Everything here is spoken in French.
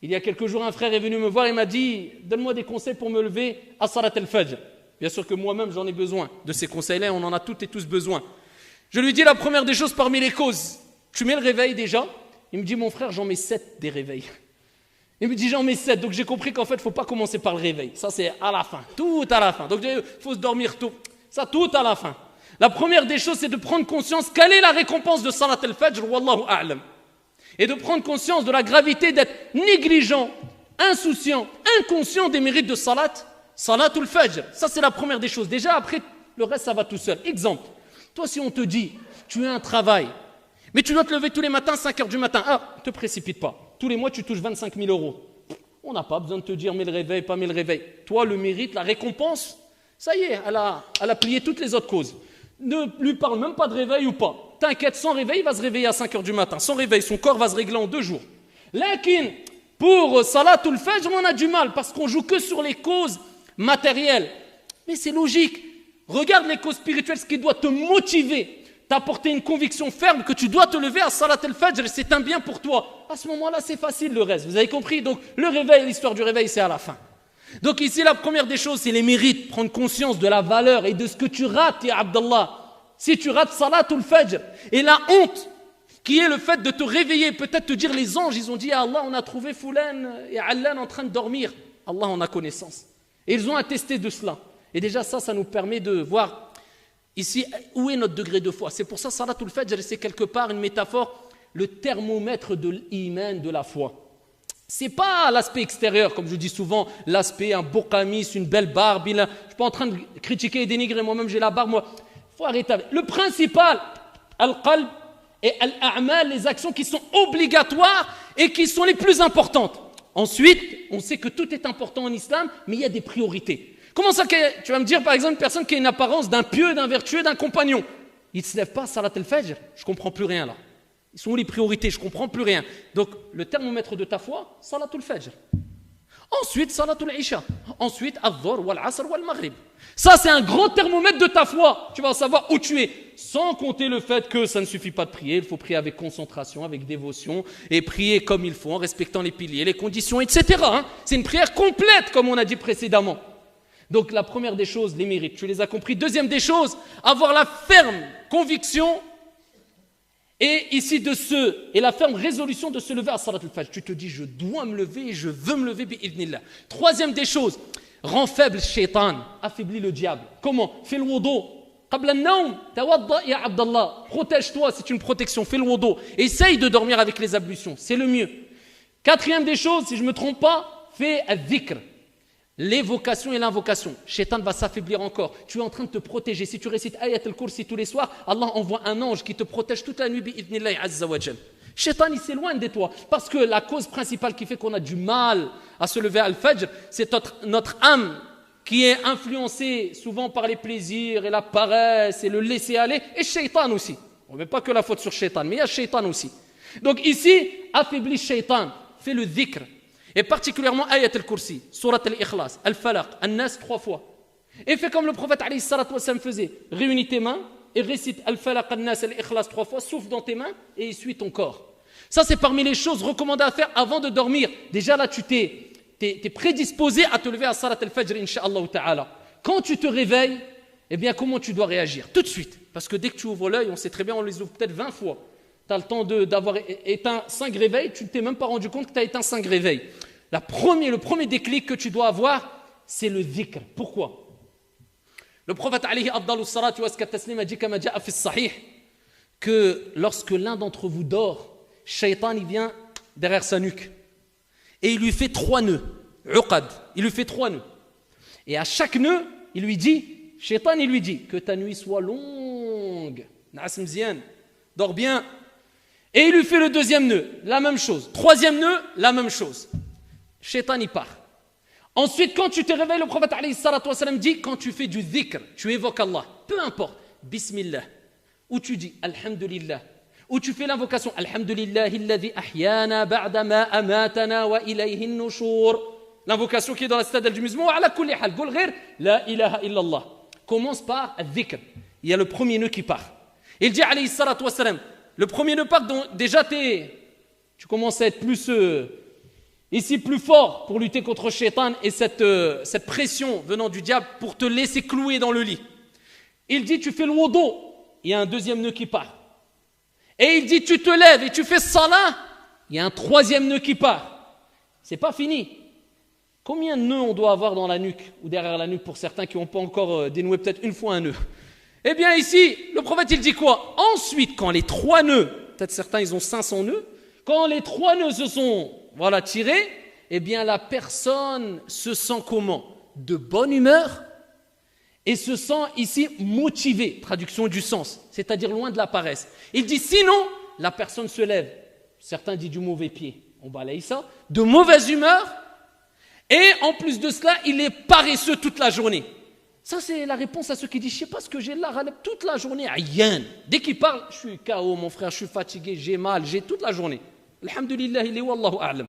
Il y a quelques jours, un frère est venu me voir et m'a dit « Donne-moi des conseils pour me lever à Salat al-Fajr ». Bien sûr que moi-même, j'en ai besoin de ces conseils-là, on en a toutes et tous besoin. Je lui dis la première des choses parmi les causes. Tu mets le réveil déjà? Il me dit « Mon frère, j'en mets 7 des réveils ». Il me dit j'en mets 7, donc j'ai compris qu'en fait, il ne faut pas commencer par le réveil. Ça, c'est à la fin, tout à la fin. Donc, il faut se dormir tôt. Ça, tout à la fin. La première des choses, c'est de prendre conscience quelle est la récompense de Salat al-Fajr, wallahu a'lam. Et de prendre conscience de la gravité d'être négligent, insouciant, inconscient des mérites de Salat al-Fajr. Ça, c'est la première des choses. Déjà, après, le reste, ça va tout seul. Exemple, toi, si on te dit, tu as un travail, mais tu dois te lever tous les matins, 5 heures du matin. Ah, ne te précipite pas. Tous les mois, tu touches 25 000 euros. On n'a pas besoin de te dire, mets le réveil, pas mets le réveil. Toi, le mérite, la récompense, ça y est, elle a plié toutes les autres causes. Ne lui parle même pas de réveil ou pas. T'inquiète, sans réveil, il va se réveiller à 5 heures du matin. Sans réveil, son corps va se régler en 2 jours. Lakin, pour Salatul Fajr, on a du mal parce qu'on joue que sur les causes matérielles. Mais c'est logique. Regarde les causes spirituelles, ce qui doit te motiver, t'apporter une conviction ferme que tu dois te lever à Salat al-Fajr, c'est un bien pour toi. À ce moment-là, c'est facile le reste. Vous avez compris? Donc, le réveil, l'histoire du réveil, c'est à la fin. Donc ici, la première des choses, c'est les mérites. Prendre conscience de la valeur et de ce que tu rates, ya Abdallah. Si tu rates Salat al-Fajr. Et la honte, qui est le fait de te réveiller, peut-être te dire, les anges, ils ont dit à Allah, on a trouvé Foulan et Allan en train de dormir. Allah en a connaissance. Et ils ont attesté de cela. Et déjà, ça nous permet de voir ici, où est notre degré de foi? C'est pour ça, Salatul Fajr, c'est quelque part une métaphore, le thermomètre de l'iman, de la foi. C'est pas l'aspect extérieur, comme je dis souvent, l'aspect, un beau camis, une belle barbe. Je suis pas en train de critiquer et dénigrer, moi-même j'ai la barbe, moi. Faut arrêter. Le principal, al-qalb et al-a'mal, les actions qui sont obligatoires et qui sont les plus importantes. Ensuite, on sait que tout est important en islam, mais il y a des priorités. Comment ça, tu vas me dire par exemple une personne qui a une apparence d'un pieux, d'un vertueux, d'un compagnon. Il ne se lève pas à Salat al-Fajr, je ne comprends plus rien là. Ils sont où les priorités, je ne comprends plus rien. Donc le thermomètre de ta foi, Salat al-Fajr. Ensuite, Salat al-Isha. Ensuite, Al-Dhuhr, Wal-Asr, Wal-Maghrib. Ça c'est un grand thermomètre de ta foi. Tu vas savoir où tu es. Sans compter le fait que ça ne suffit pas de prier, il faut prier avec concentration, avec dévotion, et prier comme il faut, en respectant les piliers, les conditions, etc. C'est une prière complète, comme on a dit précédemment. Donc la première des choses, les mérites, tu les as compris. Deuxième des choses, avoir la ferme conviction et ici et la ferme résolution de se lever à Salat al-Fajr. Tu te dis, je dois me lever et je veux me lever bi'idhnillah. Troisième des choses, rend faible shaitan, affaiblit le diable. Comment? Fais le wudu. Qabla an-nawm, tawadda ya Abdallah. Protège-toi, c'est une protection. Fais le wudu. Essaye de dormir avec les ablutions, c'est le mieux. Quatrième des choses, si je ne me trompe pas, fais al-dhikr. L'évocation et l'invocation. Shaitan va s'affaiblir encore. Tu es en train de te protéger. Si tu récites Ayat al-Kursi tous les soirs, Allah envoie un ange qui te protège toute la nuit bi'idhnillahi azza wa jal. Shaitan, il s'éloigne de toi. Parce que la cause principale qui fait qu'on a du mal à se lever à al-Fajr, c'est notre âme qui est influencée souvent par les plaisirs et la paresse et le laisser-aller. Et Shaitan aussi. On ne met pas que la faute sur Shaitan, mais il y a Shaitan aussi. Donc ici, affaiblis Shaitan. Fais le dhikr. Et particulièrement Ayat al-Kursi, Surat al-Ikhlas, al-Falaq, al-Nas 3 fois. Et fais comme le prophète alayhi salatu wa sallam faisait. Réunis tes mains et récite al-Falaq, al-Nas, al-Ikhlas 3 fois, souffle dans tes mains et essuie ton corps. Ça, c'est parmi les choses recommandées à faire avant de dormir. Déjà là, tu t'es prédisposé à te lever à Salat al-Fajr, incha'Allah ta'ala. Quand tu te réveilles, eh bien, comment tu dois réagir? Tout de suite. Parce que dès que tu ouvres l'œil, on sait très bien, on les ouvre peut-être 20 fois. Tu as le temps d'avoir éteint 5 réveils, tu ne t'es même pas rendu compte que tu as éteint 5 réveils. Le premier déclic que tu dois avoir, c'est le dhikr. Pourquoi? Le prophète alayhi afdalu salatu wa taslim a dit kama ja'a fi sahih que lorsque l'un d'entre vous dort, Shaitan il vient derrière sa nuque et il lui fait 3 nœuds, uqad, il lui fait 3 nœuds. Et à chaque nœud, il lui dit, Shaitan il lui dit que ta nuit soit longue. Na'as mzian, dors bien. Et il lui fait le 2e nœud, la même chose. 3e nœud, la même chose. Shaitan y part. Ensuite, quand tu te réveilles, le prophète alayhi salatu wa sallam dit, quand tu fais du dhikr, tu évoques Allah, peu importe, Bismillah, ou tu dis Alhamdulillah, ou tu fais l'invocation Alhamdulillahi alladhi ahyana ba'da ma amatana wa ilayhi an-nushur. L'invocation qui est dans la citadelle du musulman, wa ala kulli hal, qul ghayr la ilaha illallah. Commence par al-dhikr. Il y a le premier nœud qui part. Il dit alayhi salatu wa sallam, le premier nœud part, donc déjà tu commences à être plus Ici, plus fort pour lutter contre Shaitan et cette pression venant du diable pour te laisser clouer dans le lit. Il dit, tu fais le wudu, il y a un deuxième nœud qui part. Et il dit, tu te lèves et tu fais salat, il y a un troisième nœud qui part. C'est pas fini. Combien de nœuds on doit avoir dans la nuque ou derrière la nuque pour certains qui n'ont pas encore dénoué peut-être une fois un nœud? Eh bien ici, le prophète il dit quoi? Ensuite, quand les 3 nœuds, peut-être certains ils ont 500 nœuds, quand les 3 nœuds se sont tirés, eh bien la personne se sent comment? De bonne humeur et se sent ici motivée, traduction du sens, c'est-à-dire loin de la paresse. Il dit sinon, la personne se lève, certains disent du mauvais pied, on balaye ça, de mauvaise humeur, et en plus de cela, il est paresseux toute la journée. Ça, c'est la réponse à ceux qui disent, je ne sais pas ce que j'ai là, toute la journée, aïen. Dès qu'il parle, je suis KO, mon frère, je suis fatigué, j'ai mal, j'ai toute la journée. Alhamdulillah, il est wallahu a'lam.